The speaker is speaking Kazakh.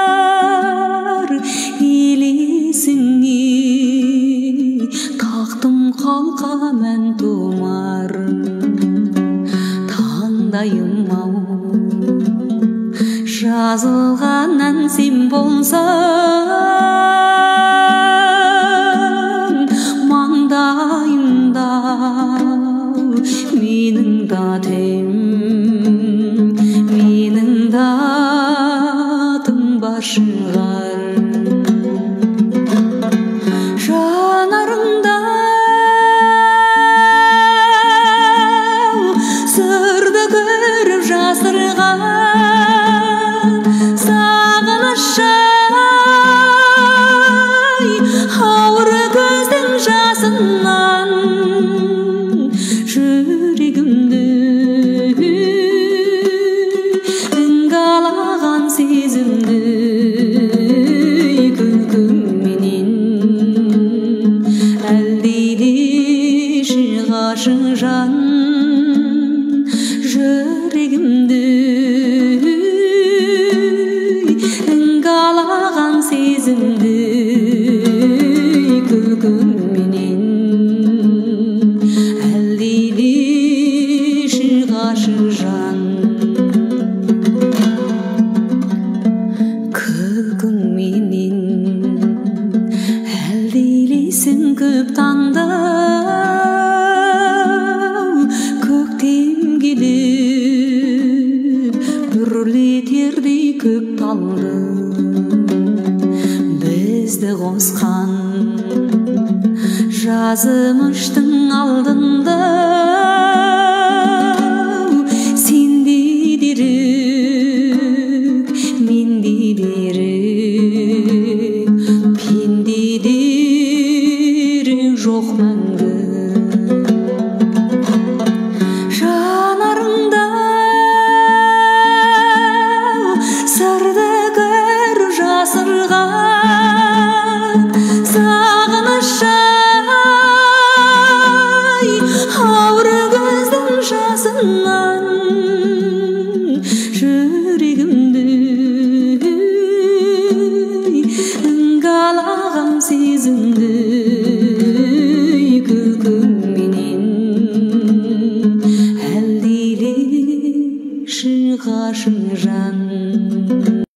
жатар елесіңе тақтым қалқа мән томар таңдайым-ау жазылғаннан сен болсаң маңдайымда менің датым менің датым бар шығар жанарыңда сырды көріп жасырған сағыныш-ай ауыр көздің жасынан жүрегімді іңгалаған сезімді күлкіңменен әлдилеші ғашық жан жүрегімді іңгалаған сезімді күлкіңменен әлдилеші ғашық жан күлкіңменен әлдилейсің көп таңды көктем келіп бүрлетердей көк талды бізді қосқан жазымыштың алдында сенде дерек менде дерек пенде дерек жоқ мәңгі жанарыңда сырды көріп жасырған сағыныш-ай ауыр көздің жасынан